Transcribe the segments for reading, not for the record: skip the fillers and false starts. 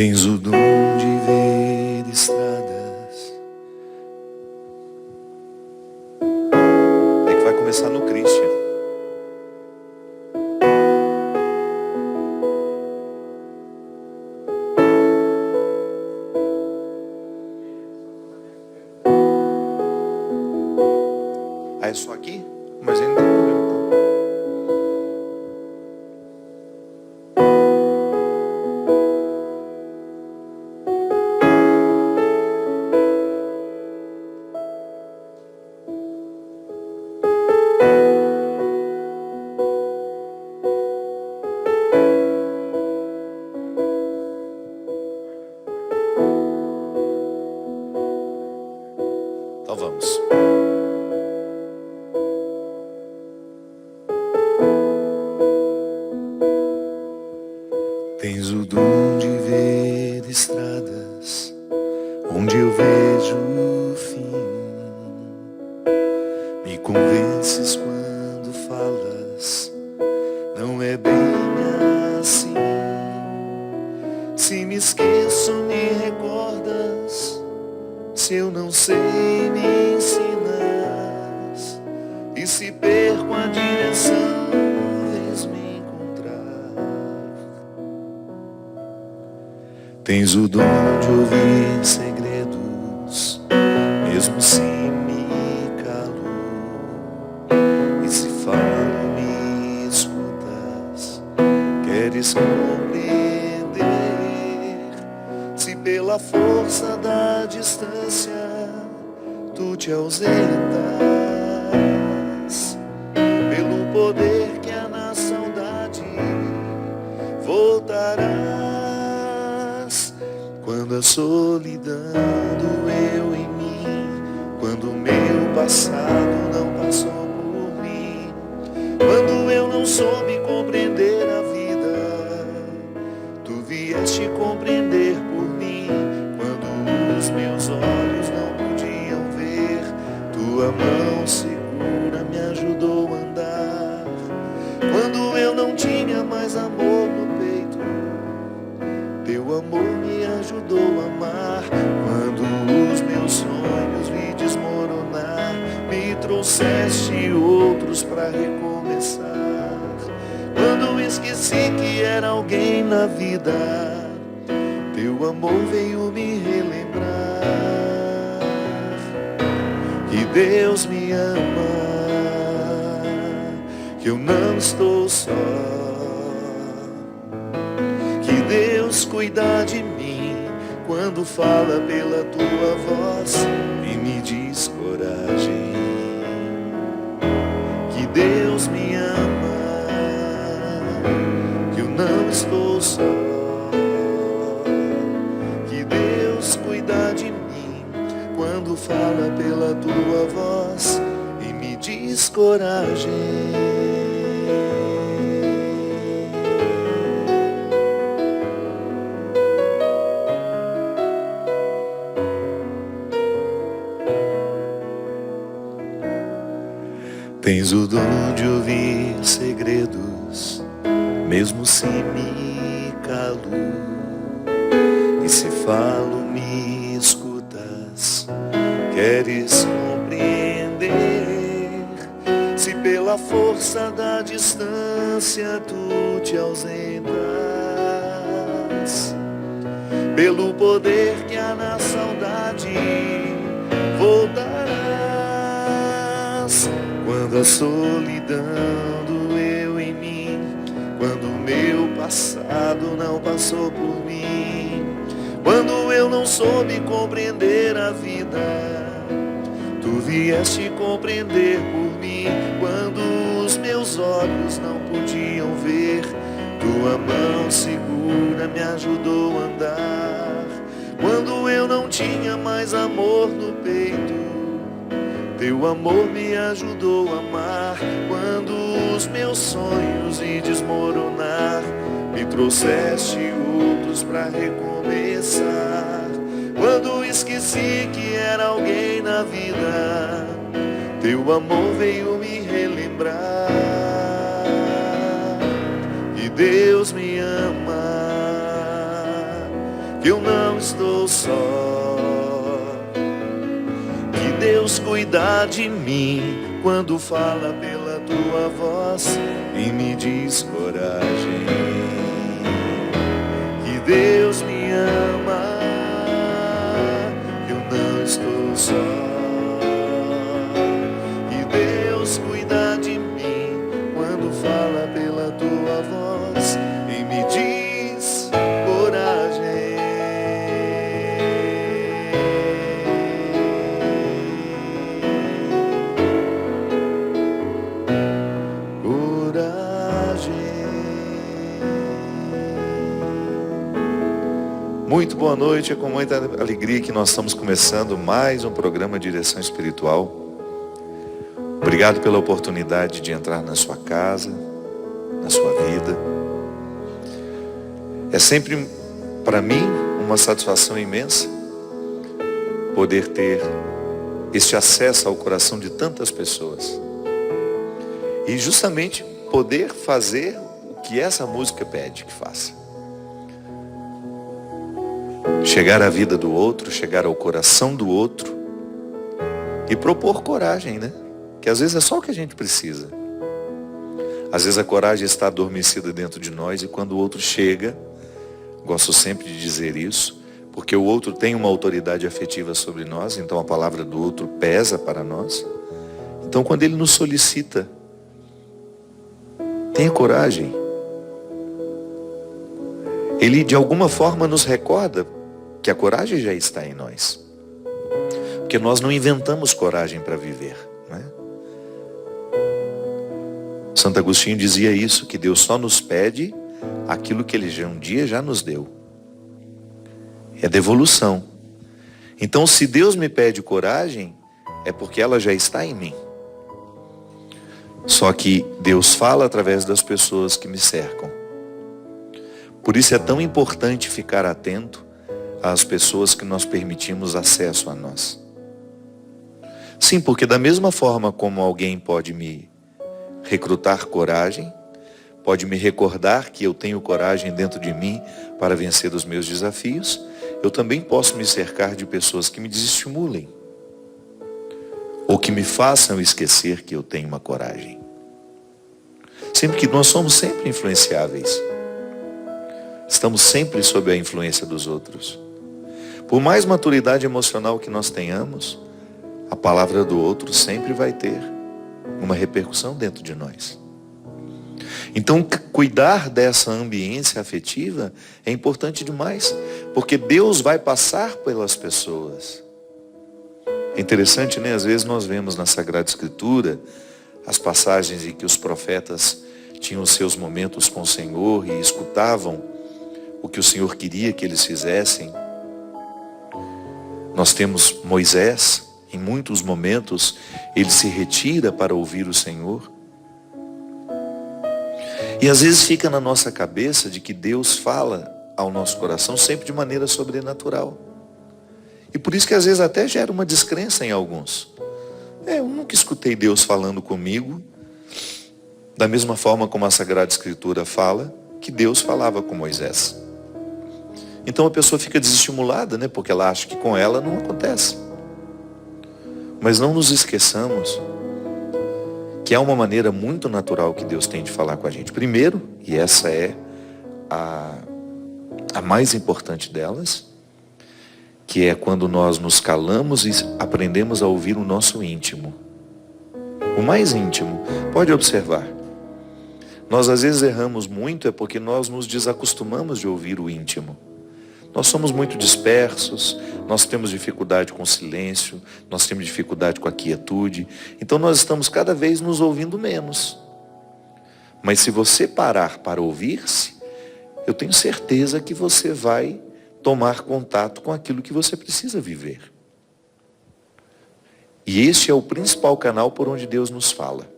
Tens o dom de ver estradas. É que vai começar no Christian. Ah, é só aqui? Mas ainda tem problema, então. Então vamos. Tens o dom de ver estradas onde eu vejo o fim. Me convences quando falas, não é bem assim. Se me esqueço, me recordas. Se eu não sei, me ensinas. E se perco a direção, vês me encontrar. Tens o dom de ouvir segredos, mesmo se me calo. E se falo, me escutas. Queres compreender? Se pela força da distância tu te ausentas, pelo poder que há na saudade voltarás. Quando a solidão doeu em mim, quando o meu passado não passou por mim, quando eu não soube compreender a vida, tu vieste compreender por mim. Quando os meus olhos não podiam ver, tua mão segura me ajudou a andar. Quando eu não tinha mais amor no peito, teu amor me ajudou a amar. Quando os meus sonhos vi desmoronar, me trouxeste outros pra recomeçar. Quando esqueci que era alguém na vida, teu amor veio me relembrar que Deus me ama, que eu não estou só, que Deus cuida de mim quando fala pela tua voz e me diz coragem, que Deus me ama, que eu não estou só, que Deus cuida de mim quando fala pela tua voz e me diz coragem. Tens o dom de ouvir segredos, mesmo se me calo. E se falo, me escutas. Queres compreender? Se pela força da distância tu te ausentas, pelo poder que há na saudade voltarás. Quando a solidão doeu em mim, quando o meu passado não passou por mim, quando eu não soube compreender a vida, tu vieste compreender por mim. Quando os meus olhos não podiam ver, tua mão segura me ajudou a andar. Quando eu não tinha mais amor no peito, teu amor me ajudou a amar. Quando os meus sonhos iam desmoronar, me trouxeste outros pra recomeçar. Quando esqueci que era alguém na vida, teu amor veio me relembrar que Deus me ama, que eu não estou só. Que Deus cuida de mim quando fala pela tua voz e me diz coragem. Que Deus me ama, que eu não estou só. Que Deus cuida de mim quando fala pela tua voz e me diz coragem. Muito boa noite, é com muita alegria que nós estamos começando mais um programa Direção Espiritual. Obrigado pela oportunidade de entrar na sua casa, na sua vida. É sempre, para mim, uma satisfação imensa poder ter este acesso ao coração de tantas pessoas. E justamente poder fazer o que essa música pede que faça. Chegar à vida do outro, chegar ao coração do outro e propor coragem, né? Que às vezes é só o que a gente precisa. Às vezes a coragem está adormecida dentro de nós e quando o outro chega, gosto sempre de dizer isso, porque o outro tem uma autoridade afetiva sobre nós, então a palavra do outro pesa para nós. Então quando ele nos solicita, tenha coragem. Ele de alguma forma nos recorda que a coragem já está em nós. Porque nós não inventamos coragem para viver, não é? Santo Agostinho dizia isso, que Deus só nos pede aquilo que Ele já um dia já nos deu. É devolução. Então se Deus me pede coragem, é porque ela já está em mim. Só que Deus fala através das pessoas que me cercam. Por isso é tão importante ficar atento às pessoas que nós permitimos acesso a nós. Sim, porque da mesma forma como alguém pode me recrutar coragem, pode me recordar que eu tenho coragem dentro de mim para vencer os meus desafios, eu também posso me cercar de pessoas que me desestimulem ou que me façam esquecer que eu tenho uma coragem. Sempre que nós somos sempre influenciáveis. Estamos sempre sob a influência dos outros. Por mais maturidade emocional que nós tenhamos, a palavra do outro sempre vai ter uma repercussão dentro de nós. Então, cuidar dessa ambiência afetiva é importante demais, porque Deus vai passar pelas pessoas. É interessante, né? Às vezes nós vemos na Sagrada Escritura as passagens em que os profetas tinham seus momentos com o Senhor e escutavam o que o Senhor queria que eles fizessem. Nós temos Moisés, em muitos momentos, ele se retira para ouvir o Senhor. E às vezes fica na nossa cabeça de que Deus fala ao nosso coração sempre de maneira sobrenatural. E por isso que às vezes até gera uma descrença em alguns. Eu nunca escutei Deus falando comigo, da mesma forma como a Sagrada Escritura fala, que Deus falava com Moisés. Então a pessoa fica desestimulada, né? Porque ela acha que com ela não acontece. Mas não nos esqueçamos que há uma maneira muito natural que Deus tem de falar com a gente. Primeiro, e essa é a mais importante delas, que é quando nós nos calamos e aprendemos a ouvir o nosso íntimo. O mais íntimo. Pode observar. Nós às vezes erramos muito é porque nós nos desacostumamos de ouvir o íntimo. Nós somos muito dispersos, nós temos dificuldade com o silêncio, nós temos dificuldade com a quietude. Então nós estamos cada vez nos ouvindo menos. Mas se você parar para ouvir-se, eu tenho certeza que você vai tomar contato com aquilo que você precisa viver. E este é o principal canal por onde Deus nos fala.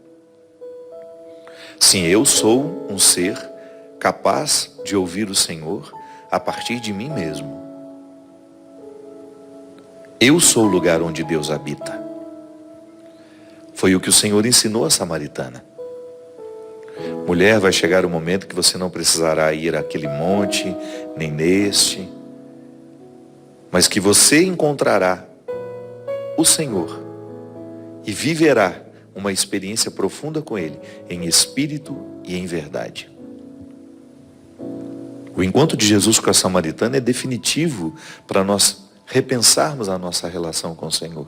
Sim, eu sou um ser capaz de ouvir o Senhor a partir de mim mesmo. Eu sou o lugar onde Deus habita. Foi o que o Senhor ensinou a samaritana. Mulher, vai chegar o momento que você não precisará ir àquele monte, nem neste. mas que você encontrará o Senhor e viverá uma experiência profunda com Ele, em espírito e em verdade. O encontro de Jesus com a samaritana é definitivo para nós repensarmos a nossa relação com o Senhor.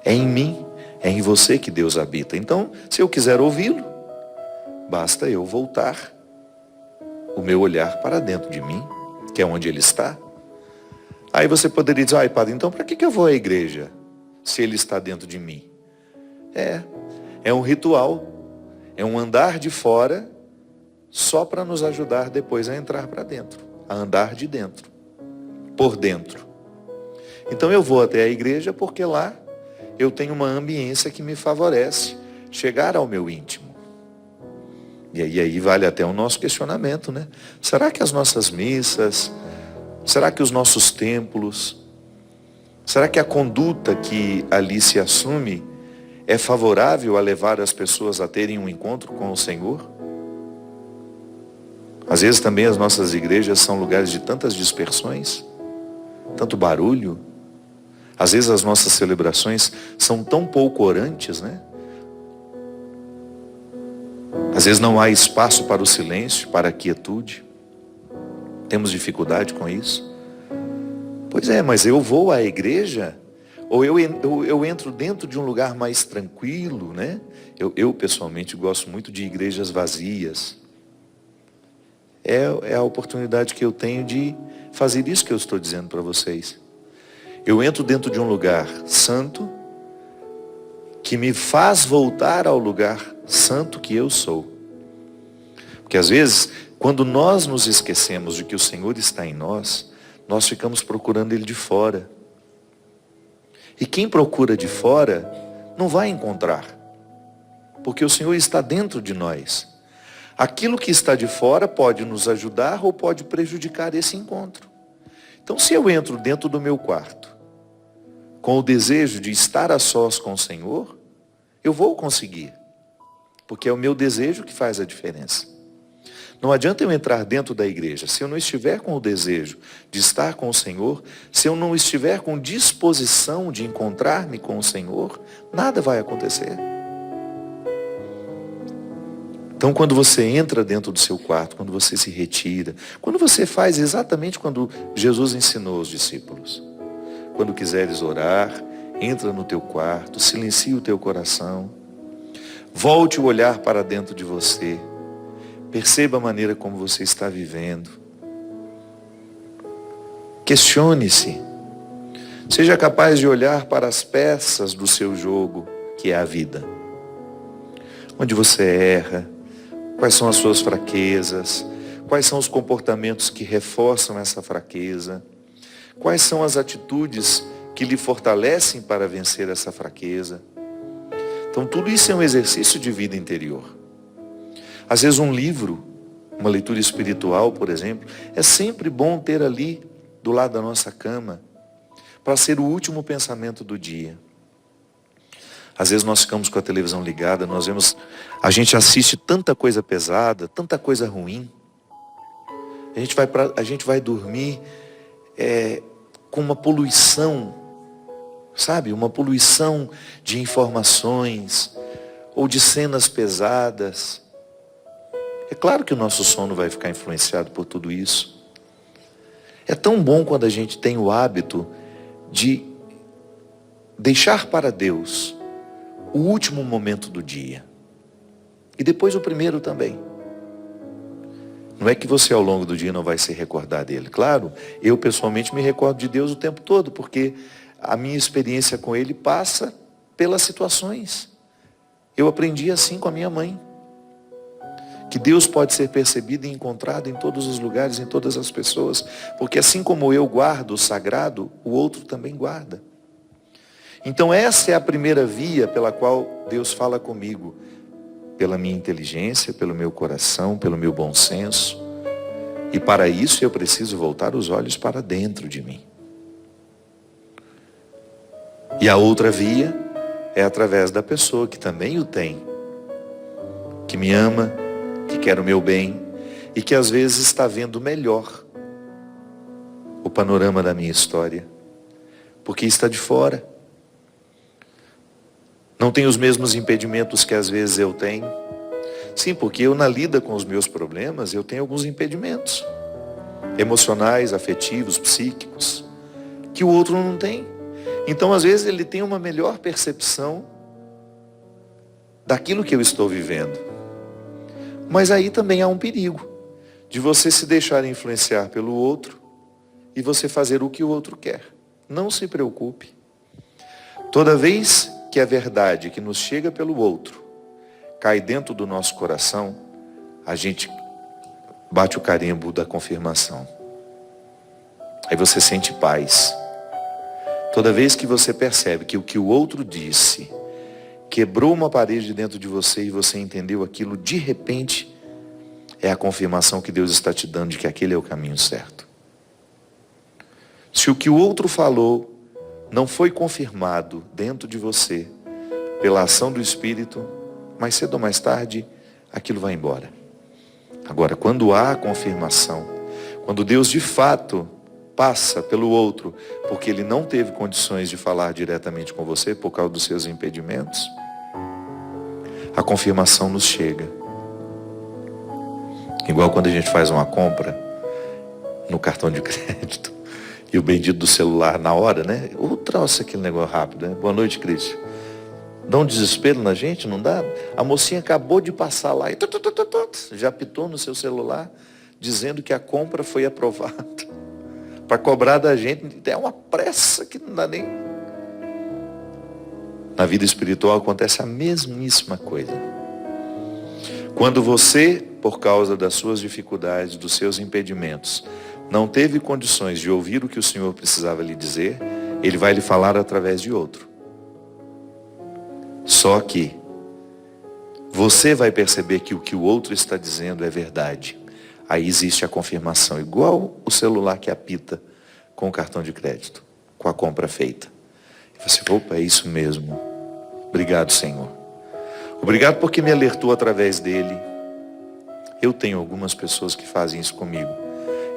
É em mim, é em você que Deus habita. Então, se eu quiser ouvi-lo, basta eu voltar o meu olhar para dentro de mim, que é onde Ele está. Aí você poderia dizer, ai padre, então para que eu vou à igreja, se Ele está dentro de mim? É um ritual, é um andar de fora, só para nos ajudar depois a entrar para dentro, a andar de dentro, por dentro. Então eu vou até a igreja porque lá eu tenho uma ambiência que me favorece chegar ao meu íntimo. E aí vale até o nosso questionamento, né? Será que as nossas missas, será que os nossos templos, será que a conduta que ali se assume é favorável a levar as pessoas a terem um encontro com o Senhor? Às vezes também as nossas igrejas são lugares de tantas dispersões, tanto barulho. Às vezes as nossas celebrações são tão pouco orantes, né? Às vezes não há espaço para o silêncio, para a quietude. Temos dificuldade com isso. Pois é, mas eu vou à igreja, ou eu entro dentro de um lugar mais tranquilo, né? Eu pessoalmente gosto muito de igrejas vazias. É a oportunidade que eu tenho de fazer isso que eu estou dizendo para vocês. Eu entro dentro de um lugar santo, que me faz voltar ao lugar santo que eu sou. Porque às vezes, quando nós nos esquecemos de que o Senhor está em nós, nós ficamos procurando Ele de fora. E quem procura de fora, não vai encontrar. Porque o Senhor está dentro de nós. Aquilo que está de fora pode nos ajudar ou pode prejudicar esse encontro. Então, se eu entro dentro do meu quarto, com o desejo de estar a sós com o Senhor, eu vou conseguir. Porque é o meu desejo que faz a diferença. Não adianta eu entrar dentro da igreja, se eu não estiver com o desejo de estar com o Senhor, se eu não estiver com disposição de encontrar-me com o Senhor, nada vai acontecer. Então, quando você entra dentro do seu quarto, quando você se retira, quando você faz exatamente quando Jesus ensinou os discípulos. Quando quiseres orar, entra no teu quarto, silencia o teu coração, volte o olhar para dentro de você, perceba a maneira como você está vivendo. Questione-se, seja capaz de olhar para as peças do seu jogo, que é a vida. Onde você erra, quais são as suas fraquezas, quais são os comportamentos que reforçam essa fraqueza, quais são as atitudes que lhe fortalecem para vencer essa fraqueza. Então tudo isso é um exercício de vida interior. Às vezes um livro, uma leitura espiritual, por exemplo, é sempre bom ter ali do lado da nossa cama, para ser o último pensamento do dia. Às vezes nós ficamos com a televisão ligada, a gente assiste tanta coisa pesada, tanta coisa ruim. A gente vai dormir com uma poluição, sabe? Uma poluição de informações ou de cenas pesadas. É claro que o nosso sono vai ficar influenciado por tudo isso. É tão bom quando a gente tem o hábito de deixar para Deus o último momento do dia. E depois o primeiro também. Não é que você ao longo do dia não vai se recordar dele. Claro, eu pessoalmente me recordo de Deus o tempo todo, porque a minha experiência com Ele passa pelas situações. Eu aprendi assim com a minha mãe. Que Deus pode ser percebido e encontrado em todos os lugares, em todas as pessoas. Porque assim como eu guardo o sagrado, o outro também guarda. Então essa é a primeira via pela qual Deus fala comigo. Pela minha inteligência, pelo meu coração, pelo meu bom senso. E para isso eu preciso voltar os olhos para dentro de mim. E a outra via é através da pessoa que também o tem. Que me ama, que quer o meu bem e que às vezes está vendo melhor o panorama da minha história. porque está de fora. Não tem os mesmos impedimentos que às vezes eu tenho. Sim, porque eu na lida com os meus problemas, eu tenho alguns impedimentos. Emocionais, afetivos, psíquicos, que o outro não tem. Então às vezes ele tem uma melhor percepção daquilo que eu estou vivendo. Mas aí também há um perigo de você se deixar influenciar pelo outro e você fazer o que o outro quer. Não se preocupe. Toda vez que a verdade que nos chega pelo outro cai dentro do nosso coração, a gente bate o carimbo da confirmação. Aí você sente paz. Toda vez que você percebe que o que o outro disse quebrou uma parede dentro de você e você entendeu aquilo, de repente, é a confirmação que Deus está te dando de que aquele é o caminho certo. Se o que o outro falou não foi confirmado dentro de você pela ação do Espírito, mais cedo ou mais tarde, aquilo vai embora. Agora, quando há confirmação, quando Deus de fato passa pelo outro, porque ele não teve condições de falar diretamente com você por causa dos seus impedimentos, a confirmação nos chega. Igual quando a gente faz uma compra no cartão de crédito e o bendito do celular na hora, né? Trouxe aquele negócio rápido, né? Boa noite, Cristian. Dá um desespero na gente, não dá? A mocinha acabou de passar lá e já apitou no seu celular dizendo que a compra foi aprovada. Para cobrar da gente, é uma pressa que não dá nem. Na vida espiritual acontece a mesmíssima coisa. Quando você, por causa das suas dificuldades, dos seus impedimentos, não teve condições de ouvir o que o Senhor precisava lhe dizer, Ele vai lhe falar através de outro. Só que você vai perceber que o que o outro está dizendo é verdade. Aí existe a confirmação, igual o celular que apita com o cartão de crédito, com a compra feita. E você, opa, é isso mesmo. Obrigado, Senhor. Obrigado porque me alertou através dele. Eu tenho algumas pessoas que fazem isso comigo.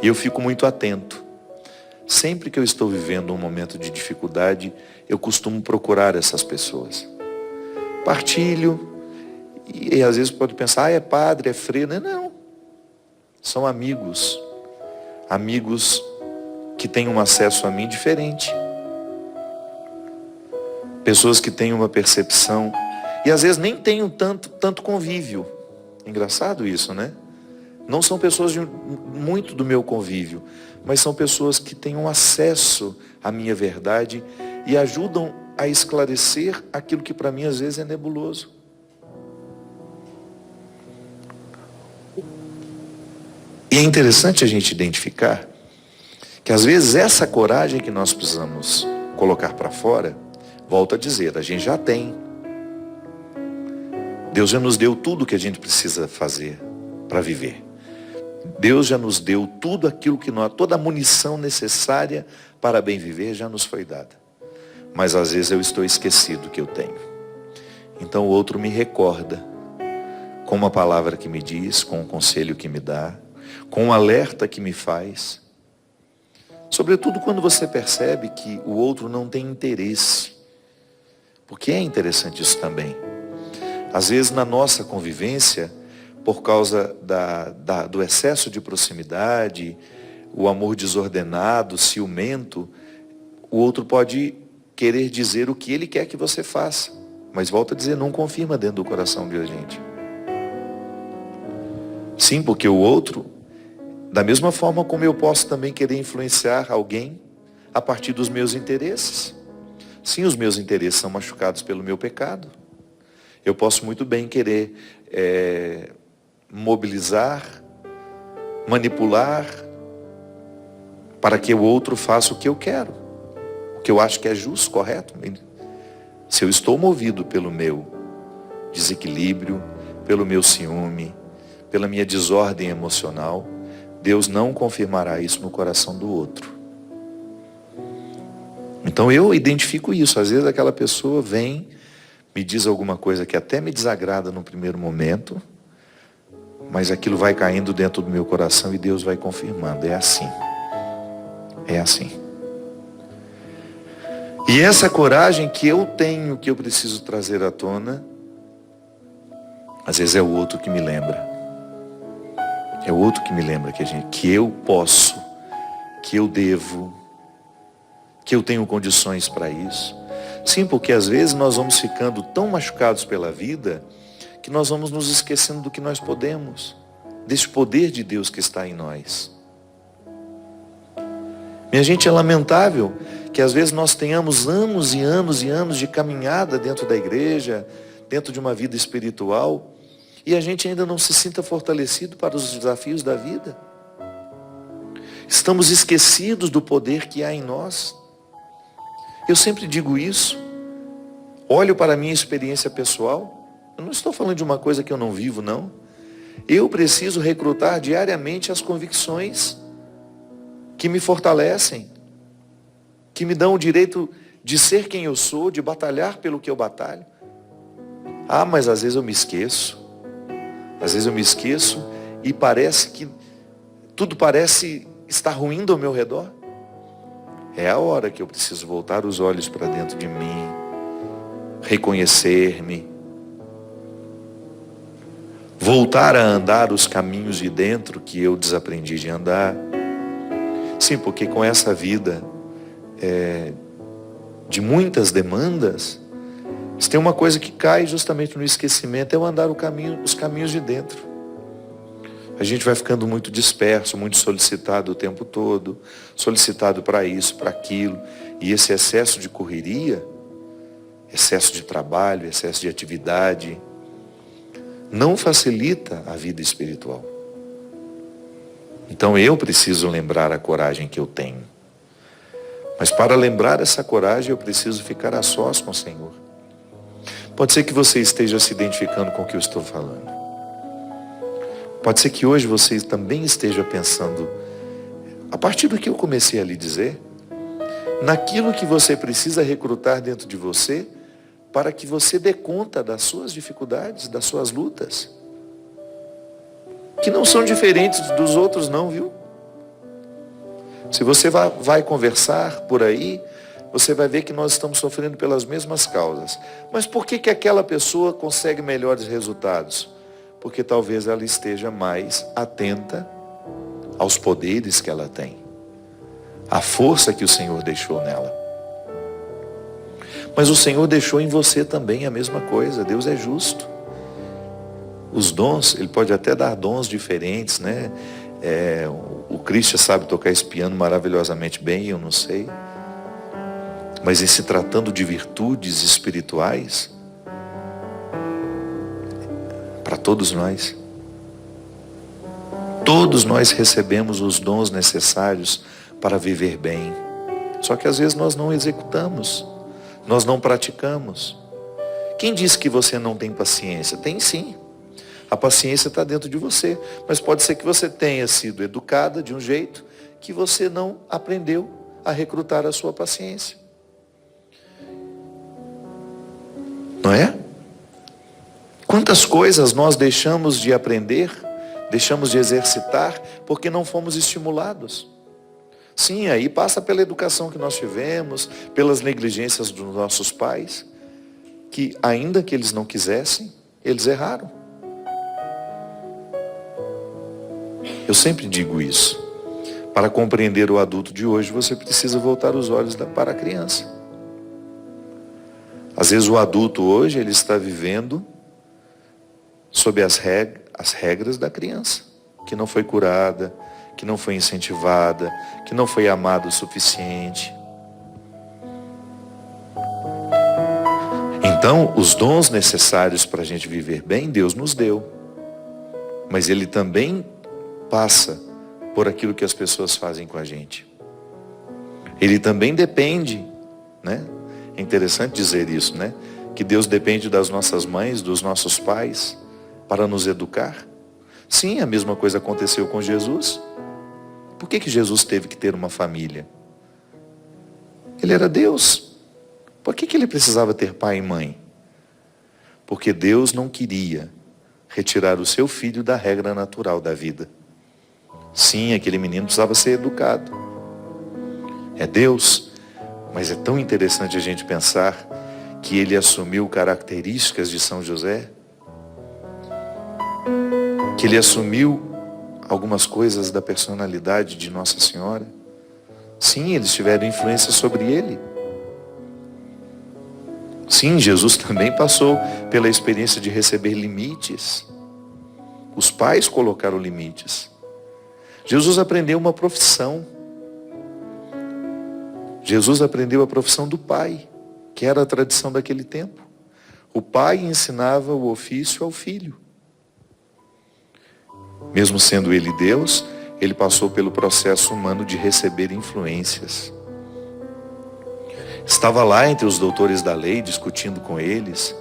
E eu fico muito atento. Sempre que eu estou vivendo um momento de dificuldade, eu costumo procurar essas pessoas. Partilho. E às vezes pode pensar, é padre, é freio. Não. São amigos. Amigos que têm um acesso a mim diferente. Pessoas que têm uma percepção. E às vezes nem tenho tanto convívio. Engraçado isso, né? Não são pessoas muito do meu convívio, mas são pessoas que têm um acesso à minha verdade e ajudam a esclarecer aquilo que para mim às vezes é nebuloso. E é interessante a gente identificar que às vezes essa coragem que nós precisamos colocar para fora, volto a dizer, a gente já tem. Deus já nos deu tudo que a gente precisa fazer para viver. Deus já nos deu tudo aquilo que nós, toda a munição necessária para bem viver já nos foi dada. Mas às vezes eu estou esquecido que eu tenho. Então o outro me recorda, com uma palavra que me diz, com um conselho que me dá, com um alerta que me faz. Sobretudo quando você percebe que o outro não tem interesse. Porque é interessante isso também. Às vezes na nossa convivência, por causa do excesso de proximidade, o amor desordenado, ciumento, o outro pode querer dizer o que ele quer que você faça. Mas volto a dizer, não confirma dentro do coração de a gente. Sim, porque o outro, da mesma forma como eu posso também querer influenciar alguém a partir dos meus interesses. Sim, os meus interesses são machucados pelo meu pecado. Eu posso muito bem querer mobilizar, manipular, para que o outro faça o que eu quero, o que eu acho que é justo, correto. Se eu estou movido pelo meu desequilíbrio, pelo meu ciúme, pela minha desordem emocional, Deus não confirmará isso no coração do outro. Então eu identifico isso. Às vezes aquela pessoa vem, me diz alguma coisa que até me desagrada no primeiro momento, mas aquilo vai caindo dentro do meu coração e Deus vai confirmando. É assim. É assim. E essa coragem que eu tenho, que eu preciso trazer à tona, às vezes é o outro que me lembra. É o outro que me lembra que eu posso, que eu devo, que eu tenho condições para isso. Sim, porque às vezes nós vamos ficando tão machucados pela vida que nós vamos nos esquecendo do que nós podemos, desse poder de Deus que está em nós. Minha gente, é lamentável que às vezes nós tenhamos anos e anos e anos de caminhada dentro da igreja, dentro de uma vida espiritual, e a gente ainda não se sinta fortalecido para os desafios da vida. Estamos esquecidos do poder que há em nós. Eu sempre digo isso. Olho para a minha experiência pessoal. Eu não estou falando de uma coisa que eu não vivo, não. Eu preciso recrutar diariamente as convicções que me fortalecem, que me dão o direito de ser quem eu sou, de batalhar pelo que eu batalho. Ah, mas às vezes eu me esqueço. Às vezes eu me esqueço e parece que tudo parece estar ruindo ao meu redor. É a hora que eu preciso voltar os olhos para dentro de mim, reconhecer-me, voltar a andar os caminhos de dentro que eu desaprendi de andar. Sim, porque com essa vida de muitas demandas, se tem uma coisa que cai justamente no esquecimento, é o andar os caminhos de dentro. A gente vai ficando muito disperso, muito solicitado o tempo todo, solicitado para isso, para aquilo. E esse excesso de correria, excesso de trabalho, excesso de atividade, não facilita a vida espiritual. Então eu preciso lembrar a coragem que eu tenho. Mas para lembrar essa coragem, eu preciso ficar a sós com o Senhor. Pode ser que você esteja se identificando com o que eu estou falando. Pode ser que hoje você também esteja pensando, a partir do que eu comecei a lhe dizer, naquilo que você precisa recrutar dentro de você, para que você dê conta das suas dificuldades, das suas lutas, que não são diferentes dos outros não, viu? Se você vai conversar por aí, você vai ver que nós estamos sofrendo pelas mesmas causas. Mas por que aquela pessoa consegue melhores resultados? Porque talvez ela esteja mais atenta aos poderes que ela tem, à força que o Senhor deixou nela. Mas o Senhor deixou em você também a mesma coisa. Deus é justo. Os dons, Ele pode até dar dons diferentes, né? O Christian sabe tocar esse piano maravilhosamente bem, eu não sei. Mas em se tratando de virtudes espirituais, para todos nós recebemos os dons necessários para viver bem. Só que às vezes nós não executamos, nós não praticamos. Quem disse que você não tem paciência? Tem sim. A paciência está dentro de você, mas pode ser que você tenha sido educada de um jeito que você não aprendeu a recrutar a sua paciência. Não é? Quantas coisas nós deixamos de aprender, deixamos de exercitar, porque não fomos estimulados. Sim, aí passa pela educação que nós tivemos, pelas negligências dos nossos pais, que ainda que eles não quisessem, eles erraram. Eu sempre digo isso. Para compreender o adulto de hoje, você precisa voltar os olhos para a criança. Às vezes o adulto hoje, ele está vivendo sob as regras da criança, que não foi curada, que não foi incentivada, que não foi amada o suficiente. Então, os dons necessários para a gente viver bem, Deus nos deu. Mas Ele também passa por aquilo que as pessoas fazem com a gente. Ele também depende, né? É interessante dizer isso, né? Que Deus depende das nossas mães, dos nossos pais, para nos educar. Sim, a mesma coisa aconteceu com Jesus. Por que Jesus teve que ter uma família? Ele era Deus. Por que Ele precisava ter pai e mãe? Porque Deus não queria retirar o seu filho da regra natural da vida. Sim, aquele menino precisava ser educado. É Deus. Mas é tão interessante a gente pensar que ele assumiu características de São José, que ele assumiu algumas coisas da personalidade de Nossa Senhora. Sim, eles tiveram influência sobre ele. Sim, Jesus também passou pela experiência de receber limites. Os pais colocaram limites. Jesus aprendeu uma profissão. Jesus aprendeu a profissão do pai, que era a tradição daquele tempo. O pai ensinava o ofício ao filho. Mesmo sendo ele Deus, ele passou pelo processo humano de receber influências. Estava lá entre os doutores da lei, discutindo com eles,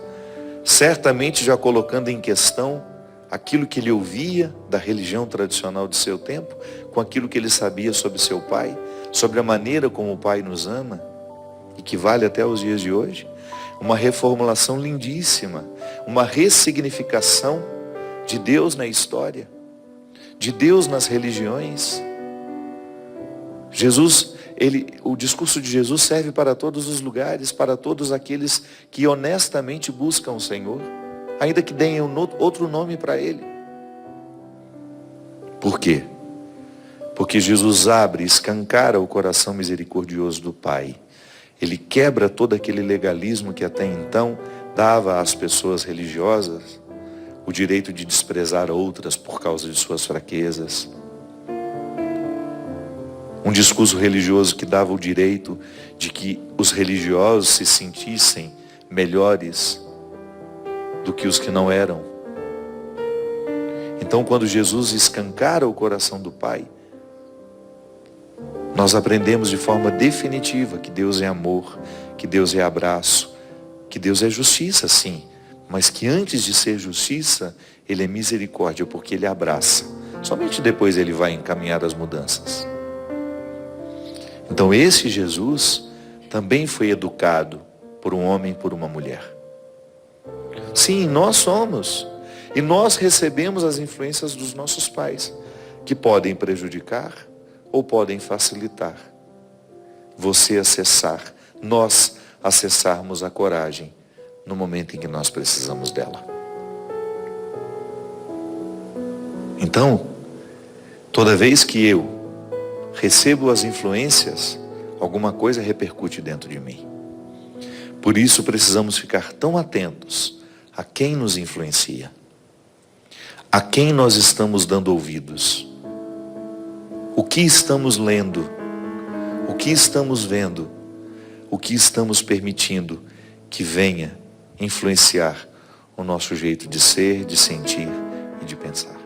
certamente já colocando em questão aquilo que ele ouvia da religião tradicional de seu tempo, com aquilo que ele sabia sobre seu pai, sobre a maneira como o pai nos ama, e que vale até os dias de hoje. Uma reformulação lindíssima, uma ressignificação de Deus na história, de Deus nas religiões. O discurso de Jesus serve para todos os lugares, para todos aqueles que honestamente buscam o Senhor, ainda que deem outro nome para Ele. Por quê? Porque Jesus abre, escancara o coração misericordioso do Pai. Ele quebra todo aquele legalismo que até então dava às pessoas religiosas o direito de desprezar outras por causa de suas fraquezas. Um discurso religioso que dava o direito de que os religiosos se sentissem melhores do que os que não eram. Então, quando Jesus escancara o coração do Pai, nós aprendemos de forma definitiva que Deus é amor, que Deus é abraço, que Deus é justiça, sim, mas que antes de ser justiça, Ele é misericórdia, porque Ele abraça. Somente depois Ele vai encaminhar as mudanças. Então esse Jesus também foi educado por um homem e por uma mulher. Sim, nós somos. E nós recebemos as influências dos nossos pais, que podem prejudicar ou podem facilitar. Você acessar, nós acessarmos a coragem no momento em que nós precisamos dela. Então, toda vez que eu recebo as influências, alguma coisa repercute dentro de mim. Por isso precisamos ficar tão atentos a quem nos influencia, a quem nós estamos dando ouvidos, o que estamos lendo, o que estamos vendo, o que estamos permitindo que venha influenciar o nosso jeito de ser, de sentir e de pensar.